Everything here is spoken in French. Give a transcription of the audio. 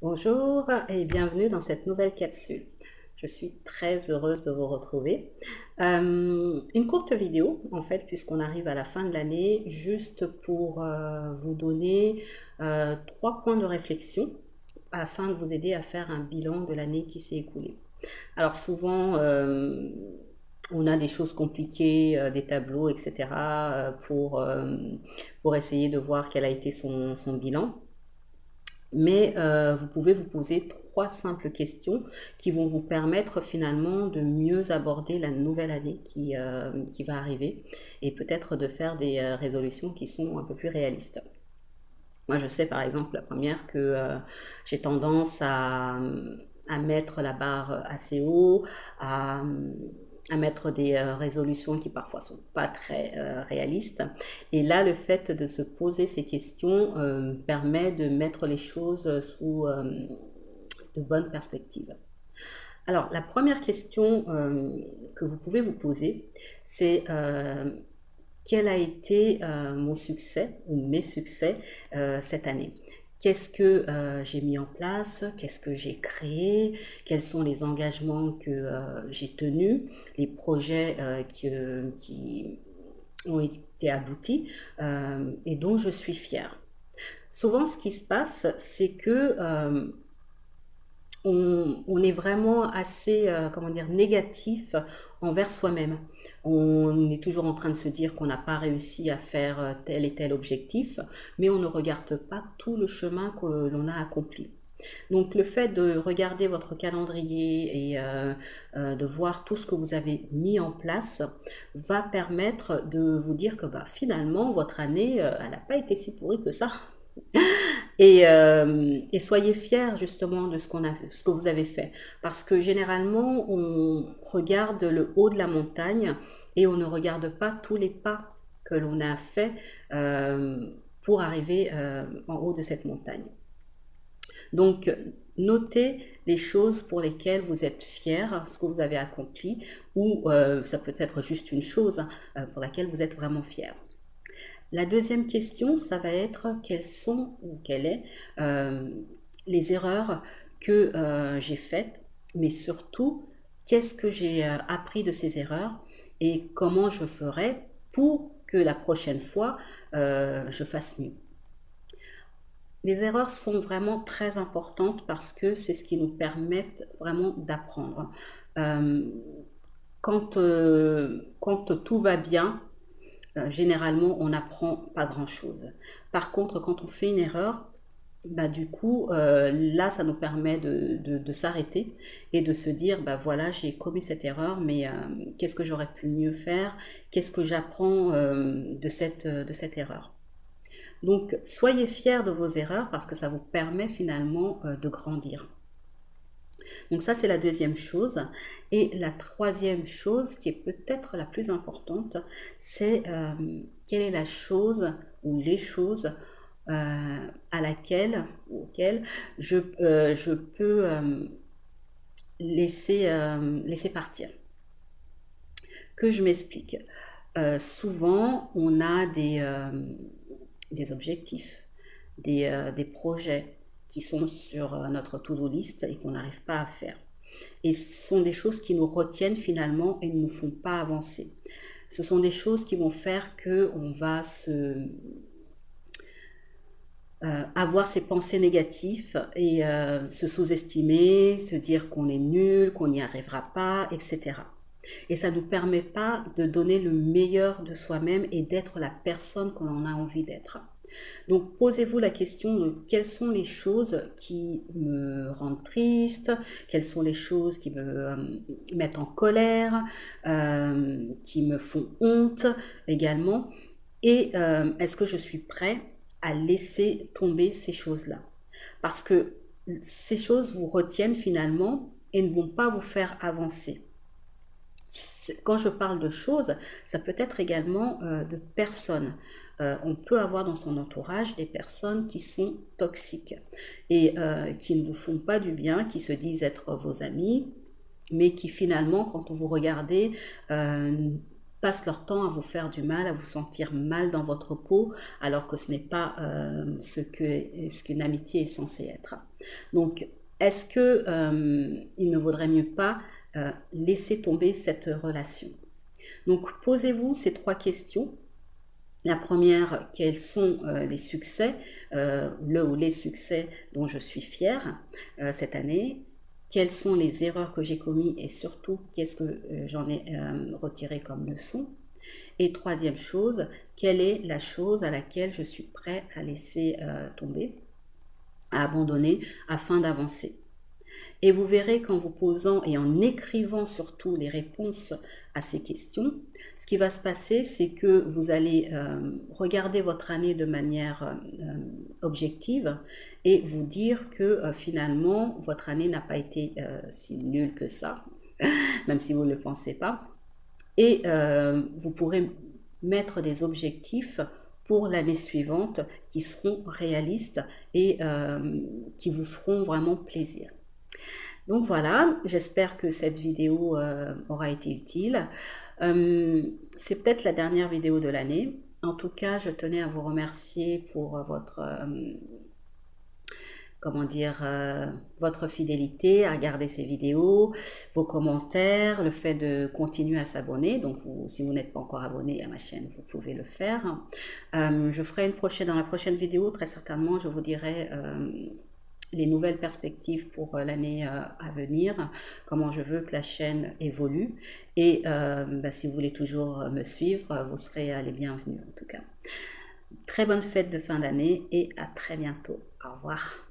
Bonjour et bienvenue dans cette nouvelle capsule. Je suis très heureuse de vous retrouver. Une courte vidéo, en fait, puisqu'on arrive à la fin de l'année, juste pour vous donner 3 points de réflexion afin de vous aider à faire un bilan de l'année qui s'est écoulée. Alors souvent, on a des choses compliquées, des tableaux, etc., pour essayer de voir quel a été son bilan. Mais vous pouvez vous poser 3 simples questions qui vont vous permettre finalement de mieux aborder la nouvelle année qui va arriver et peut-être de faire des résolutions qui sont un peu plus réalistes. Moi, je sais par exemple, la première, que j'ai tendance à mettre la barre assez haut, à, à mettre des résolutions qui parfois sont pas très réalistes. Et là, le fait de se poser ces questions permet de mettre les choses sous de bonnes perspectives. Alors, la première question que vous pouvez vous poser, c'est quel a été mon succès ou mes succès cette année? Qu'est-ce que j'ai mis en place? Qu'est-ce que j'ai créé? Quels sont les engagements que j'ai tenus? Les projets qui ont été aboutis et dont je suis fière. Souvent, ce qui se passe, c'est que on est vraiment assez, comment dire, négatif envers soi-même. On est toujours en train de se dire qu'on n'a pas réussi à faire tel et tel objectif, mais on ne regarde pas tout le chemin que l'on a accompli. Donc le fait de regarder votre calendrier et de voir tout ce que vous avez mis en place va permettre de vous dire que finalement votre année, elle n'a pas été si pourrie que ça. Et soyez fiers justement de ce que vous avez fait. Parce que généralement, on regarde le haut de la montagne et on ne regarde pas tous les pas que l'on a fait pour arriver en haut de cette montagne. Donc, notez les choses pour lesquelles vous êtes fiers, ce que vous avez accompli, ou ça peut être juste une chose pour laquelle vous êtes vraiment fiers. La deuxième question, ça va être quelles sont ou quelles sont les erreurs que j'ai faites, mais surtout, qu'est-ce que j'ai appris de ces erreurs et comment je ferai pour que la prochaine fois, je fasse mieux. Les erreurs sont vraiment très importantes parce que c'est ce qui nous permet vraiment d'apprendre. Euh, quand tout va bien, généralement, on n'apprend pas grand-chose. Par contre, quand on fait une erreur, du coup, là, ça nous permet de s'arrêter et de se dire, voilà, j'ai commis cette erreur, mais qu'est-ce que j'aurais pu mieux faire? Qu'est-ce que j'apprends de cette erreur? Donc, soyez fiers de vos erreurs parce que ça vous permet finalement de grandir. Donc ça, c'est la deuxième chose. Et la troisième chose, qui est peut-être la plus importante, c'est quelle est la chose ou les choses à laquelle ou auquel je peux laisser partir. Que je m'explique. Souvent, on a des objectifs, des projets qui sont sur notre to-do list et qu'on n'arrive pas à faire. Et ce sont des choses qui nous retiennent finalement et ne nous font pas avancer. Ce sont des choses qui vont faire qu'on va avoir ces pensées négatives et se sous-estimer, se dire qu'on est nul, qu'on n'y arrivera pas, etc. Et ça ne nous permet pas de donner le meilleur de soi-même et d'être la personne qu'on en a envie d'être. Donc posez-vous la question de quelles sont les choses qui me rendent triste, quelles sont les choses qui me mettent en colère, qui me font honte également, et est-ce que je suis prêt à laisser tomber ces choses-là? Parce que ces choses vous retiennent finalement et ne vont pas vous faire avancer. Quand je parle de choses, ça peut être également de personnes. On peut avoir dans son entourage des personnes qui sont toxiques et qui ne vous font pas du bien, qui se disent être vos amis, mais qui finalement, quand vous regardez, passent leur temps à vous faire du mal, à vous sentir mal dans votre peau, alors que ce n'est pas ce qu'une amitié est censée être. Donc, est-ce qu'il ne vaudrait mieux pas laisser tomber cette relation? Donc, posez-vous ces 3 questions. La première, quels sont les succès, le ou les succès dont je suis fière cette année? Quelles sont les erreurs que j'ai commises et surtout, qu'est-ce que j'en ai retiré comme leçon? Et troisième chose, quelle est la chose à laquelle je suis prêt à laisser tomber, à abandonner afin d'avancer? Et vous verrez qu'en vous posant et en écrivant surtout les réponses à ces questions, ce qui va se passer, c'est que vous allez regarder votre année de manière objective et vous dire que finalement, votre année n'a pas été si nulle que ça, même si vous ne le pensez pas. Et vous pourrez mettre des objectifs pour l'année suivante qui seront réalistes et qui vous feront vraiment plaisir. Donc voilà, j'espère que cette vidéo aura été utile. C'est peut-être la dernière vidéo de l'année. En tout cas, je tenais à vous remercier pour votre, votre fidélité à regarder ces vidéos, vos commentaires, le fait de continuer à s'abonner. Donc, si vous n'êtes pas encore abonné à ma chaîne, vous pouvez le faire. Je ferai dans la prochaine vidéo, très certainement, je vous dirai les nouvelles perspectives pour l'année à venir, comment je veux que la chaîne évolue. Et si vous voulez toujours me suivre, vous serez les bienvenus en tout cas. Très bonne fête de fin d'année et à très bientôt. Au revoir.